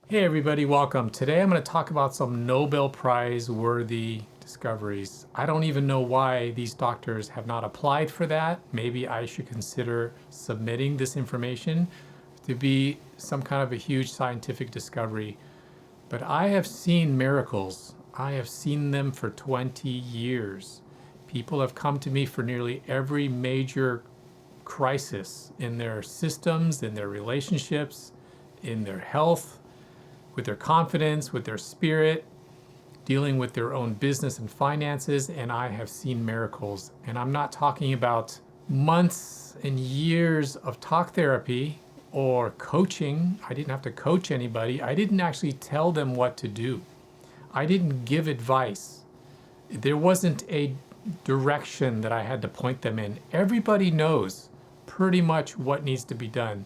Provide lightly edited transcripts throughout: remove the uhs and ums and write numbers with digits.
Hey everybody, welcome. Today I'm going to talk about some Nobel Prize worthy discoveries. I don't even know why these doctors have not applied for that. Maybe I should consider submitting this information to be some kind of a huge scientific discovery. But I have seen miracles. I have seen them for 20 years. People have come to me for nearly every major crisis in their systems, in their relationships, in their health, with their confidence, with their spirit, dealing with their own business and finances, and I have seen miracles. And I'm not talking about months and years of talk therapy or coaching. I didn't have to coach anybody. I didn't actually tell them what to do. I didn't give advice. There wasn't a direction that I had to point them in. Everybody knows pretty much what needs to be done.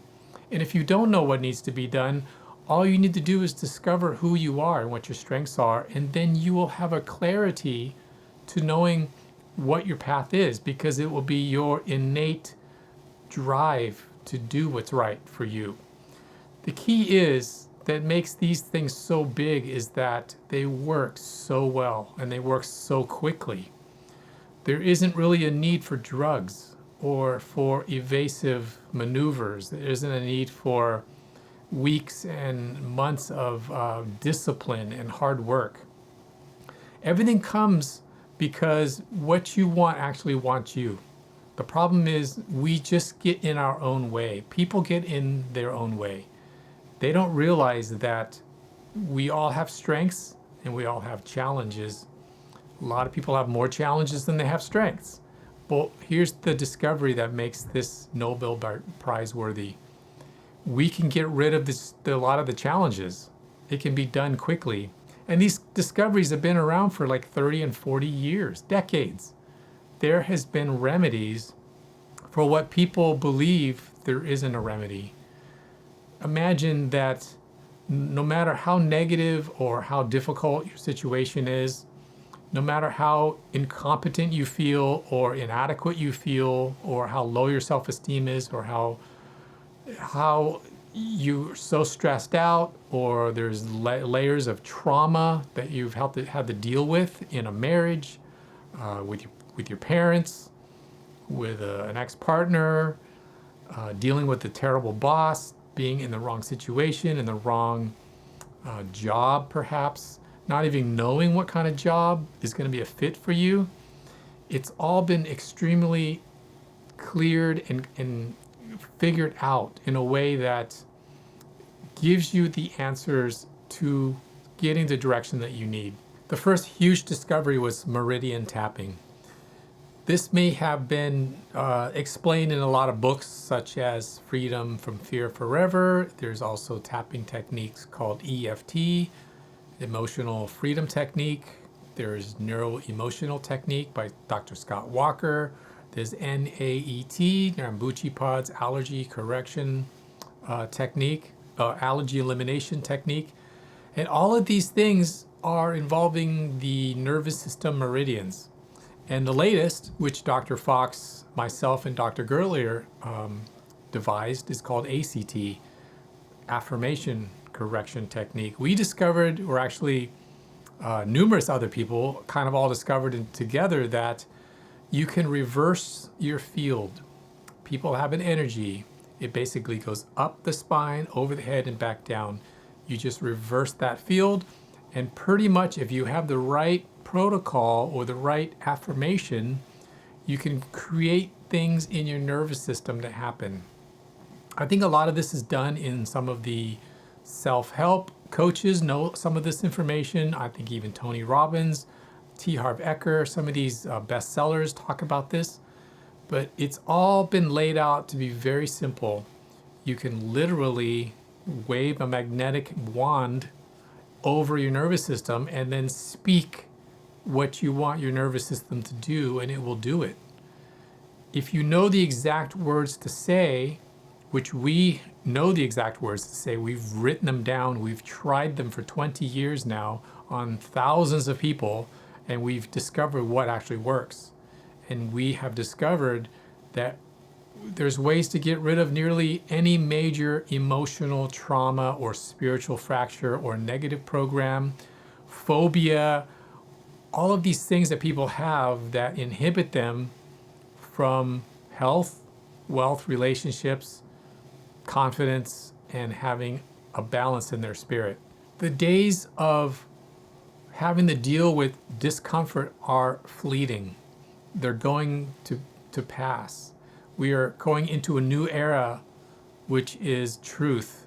And if you don't know what needs to be done, all you need to do is discover who you are and what your strengths are, and then you will have a clarity to knowing what your path is, because it will be your innate drive to do what's right for you. The key is that makes these things so big is that they work so well and they work so quickly. There isn't really a need for drugs or for evasive maneuvers. There isn't a need for weeks and months of discipline and hard work. Everything comes because what you want actually wants you. The problem is we just get in our own way. People get in their own way. They don't realize that we all have strengths and we all have challenges. A lot of people have more challenges than they have strengths. Well, here's the discovery that makes this Nobel Prize worthy. We can get rid of a lot of the challenges. It can be done quickly. And these discoveries have been around for like 30 and 40 years, decades. There has been remedies for what people believe there isn't a remedy. Imagine that no matter how negative or how difficult your situation is, no matter how incompetent you feel or inadequate you feel, or how low your self-esteem is, or how you're so stressed out, or there's layers of trauma that you've had to deal with in a marriage, with your parents, with an ex-partner, dealing with a terrible boss, being in the wrong situation, in the wrong job perhaps, not even knowing what kind of job is going to be a fit for you. It's all been extremely cleared and figured out in a way that gives you the answers to getting the direction that you need. The first huge discovery was meridian tapping. This may have been explained in a lot of books, such as Freedom from Fear Forever. There's also tapping techniques called EFT, Emotional Freedom Technique. There's Neuro-Emotional Technique by Dr. Scott Walker. There's NAET, Narambuchi Pods, Allergy Correction Technique, Allergy Elimination Technique. And all of these things are involving the nervous system meridians. And the latest, which Dr. Fox, myself, and Dr. Gerlier devised, is called ACT, Affirmation Correction Technique. We discovered, or actually numerous other people kind of all discovered together, that you can reverse your field. People have an energy. It basically goes up the spine, over the head, and back down. You just reverse that field, and pretty much if you have the right protocol or the right affirmation, you can create things in your nervous system to happen. I think a lot of this is done in some of the self-help coaches know some of this information. I think even Tony Robbins, T. Harv Eker, some of these bestsellers talk about this. But it's all been laid out to be very simple. You can literally wave a magnetic wand over your nervous system and then speak what you want your nervous system to do, and it will do it. If you know the exact words to say, which we know the exact words to say, we've written them down, we've tried them for 20 years now on thousands of people, and we've discovered what actually works. And we have discovered that There's ways to get rid of nearly any major emotional trauma or spiritual fracture or negative program, phobia, all of these things that people have that inhibit them from health, wealth, relationships, confidence, and having a balance in their spirit. The days of having to deal with discomfort are fleeting. They're going to pass. We are going into a new era, which is truth.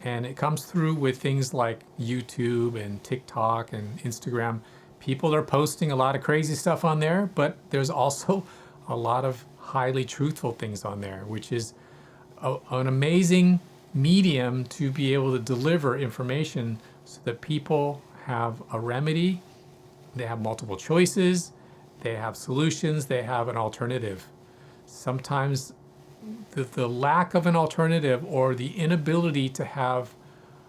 And it comes through with things like YouTube and TikTok and Instagram. People are posting a lot of crazy stuff on there, but there's also a lot of highly truthful things on there, which is an amazing medium to be able to deliver information so that people have a remedy, they have multiple choices, they have solutions, they have an alternative. Sometimes the lack of an alternative or the inability to have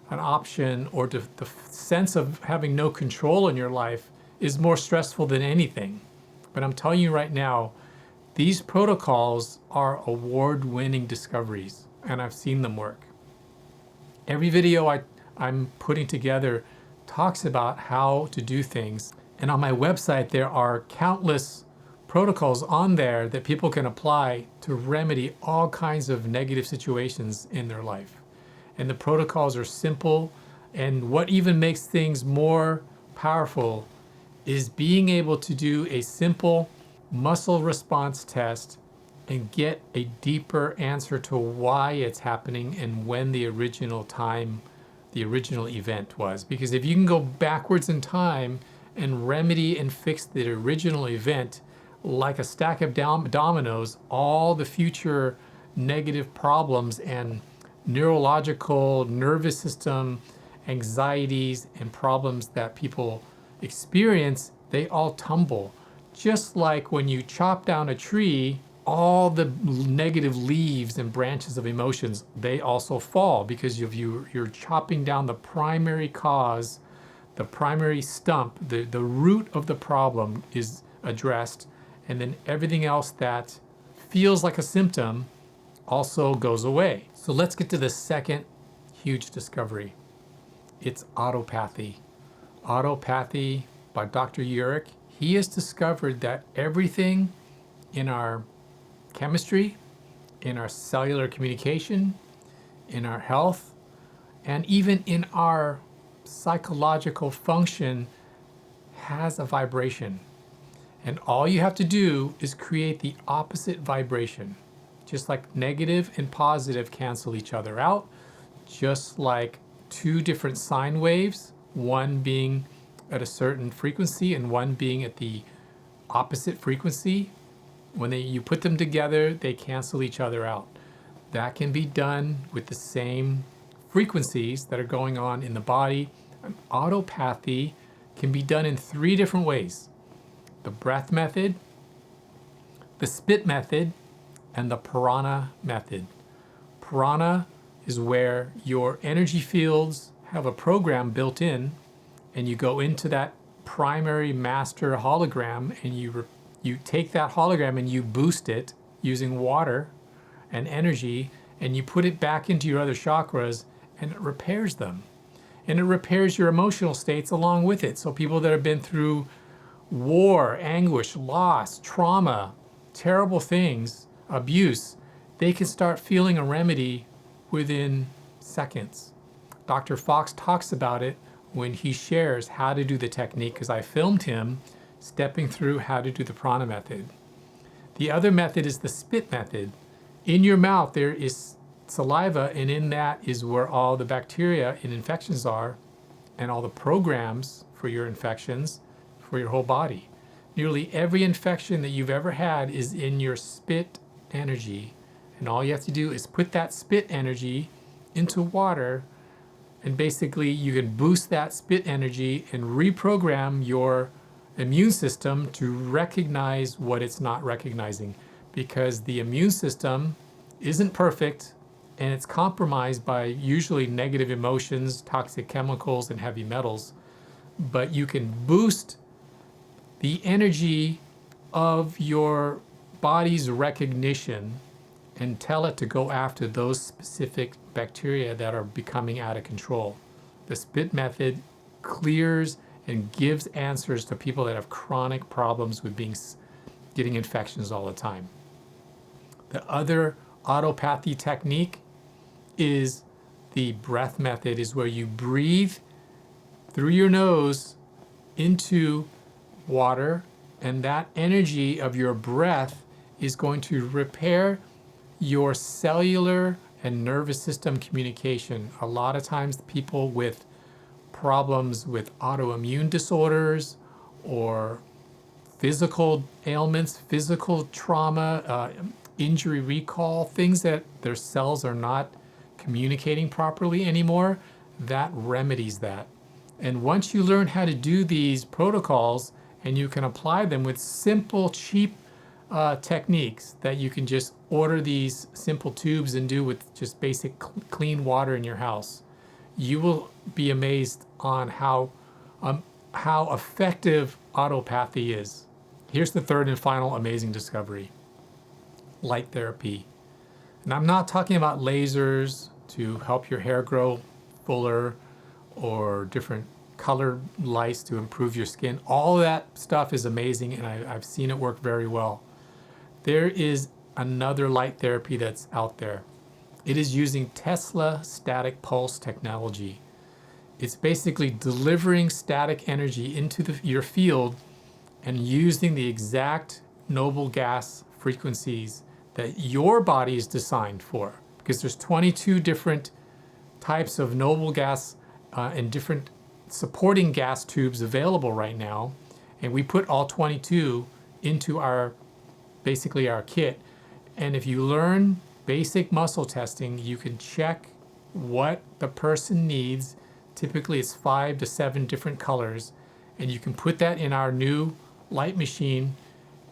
an option or the sense of having no control in your life is more stressful than anything. But I'm telling you right now, these protocols are award-winning discoveries, and I've seen them work. Every video I'm putting together talks about how to do things. And on my website, there are countless protocols on there that people can apply to remedy all kinds of negative situations in their life. And the protocols are simple. And what even makes things more powerful is being able to do a simple muscle response test and get a deeper answer to why it's happening and when the original event was. Because if you can go backwards in time and remedy and fix the original event, like a stack of dominoes, all the future negative problems and neurological, nervous system, anxieties, and problems that people experience, they all tumble. Just like when you chop down a tree, all the negative leaves and branches of emotions, they also fall because you're chopping down the primary cause, the primary stump, the root of the problem is addressed, and then everything else that feels like a symptom also goes away. So let's get to the second huge discovery. It's autopathy. Autopathy by Dr. Urich. He has discovered that everything in our chemistry, in our cellular communication, in our health, and even in our psychological function has a vibration. And all you have to do is create the opposite vibration. Just like negative and positive cancel each other out, just like two different sine waves, one being at a certain frequency and one being at the opposite frequency, when you put them together, they cancel each other out. That can be done with the same frequencies that are going on in the body. And autopathy can be done in 3 different ways: the breath method, the spit method, and the prana method. Prana is where your energy fields have a program built in, and you go into that primary master hologram and you take that hologram and you boost it using water and energy, and you put it back into your other chakras, and it repairs them. And it repairs your emotional states along with it. So people that have been through war, anguish, loss, trauma, terrible things, abuse, they can start feeling a remedy within seconds. Dr. Fox talks about it when he shares how to do the technique, because I filmed him stepping through how to do the prana method. The other method is the spit method. In your mouth there is saliva, and in that is where all the bacteria and infections are, and all the programs for your infections for your whole body. Nearly every infection that you've ever had is in your spit energy, and all you have to do is put that spit energy into water, and basically you can boost that spit energy and reprogram your immune system to recognize what it's not recognizing, because the immune system isn't perfect and it's compromised by usually negative emotions, toxic chemicals, and heavy metals. But you can boost the energy of your body's recognition and tell it to go after those specific bacteria that are becoming out of control. The spit method clears and gives answers to people that have chronic problems with getting infections all the time. The other autopathy technique is the breath method, is where you breathe through your nose into water, and that energy of your breath is going to repair your cellular and nervous system communication. A lot of times people with problems with autoimmune disorders or physical ailments, physical trauma, injury recall, things that their cells are not communicating properly anymore, that remedies that. And once you learn how to do these protocols and you can apply them with simple, cheap techniques that you can just order these simple tubes and do with just basic clean water in your house, you will be amazed on how effective autopathy is. Here's the third and final amazing discovery: light therapy. And I'm not talking about lasers to help your hair grow fuller or different color lights to improve your skin. All of that stuff is amazing, and I've seen it work very well. There is another light therapy that's out there. It is using Tesla static pulse technology. It's basically delivering static energy into your field and using the exact noble gas frequencies that your body is designed for. Because there's 22 different types of noble gas and different supporting gas tubes available right now. And we put all 22 into basically our kit. And if you learn basic muscle testing, you can check what the person needs. Typically it's 5 to 7 different colors, and you can put that in our new light machine,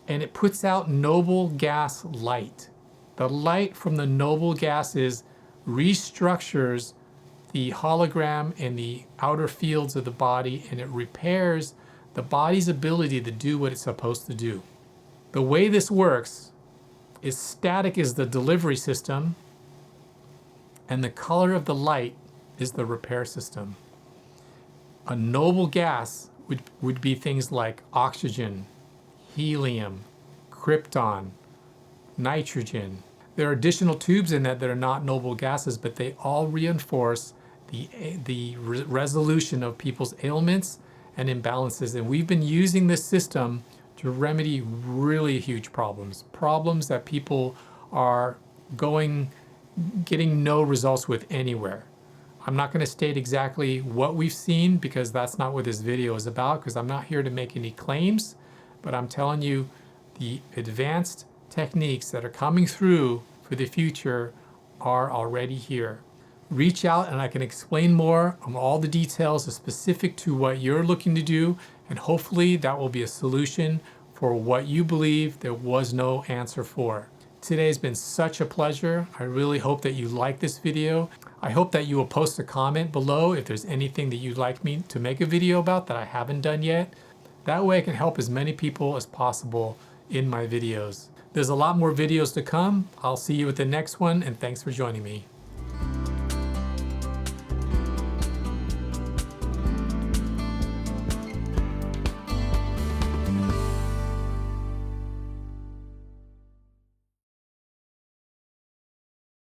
and it puts out noble gas light. The light from the noble gases restructures the hologram and the outer fields of the body, and it repairs the body's ability to do what it's supposed to do. The way this works is static is the delivery system, and the color of the light is the repair system. A noble gas would be things like oxygen, helium, krypton, nitrogen. There are additional tubes in that are not noble gases, but they all reinforce the resolution of people's ailments and imbalances. And we've been using this system to remedy really huge problems that people are getting no results with anywhere. I'm not going to state exactly what we've seen because that's not what this video is about, because I'm not here to make any claims, but I'm telling you the advanced techniques that are coming through for the future are already here. Reach out and I can explain more on all the details specific to what you're looking to do, and hopefully that will be a solution for what you believe there was no answer for. Today has been such a pleasure. I really hope that you like this video. I hope that you will post a comment below if there's anything that you'd like me to make a video about that I haven't done yet. That way I can help as many people as possible in my videos. There's a lot more videos to come. I'll see you at the next one, and thanks for joining me.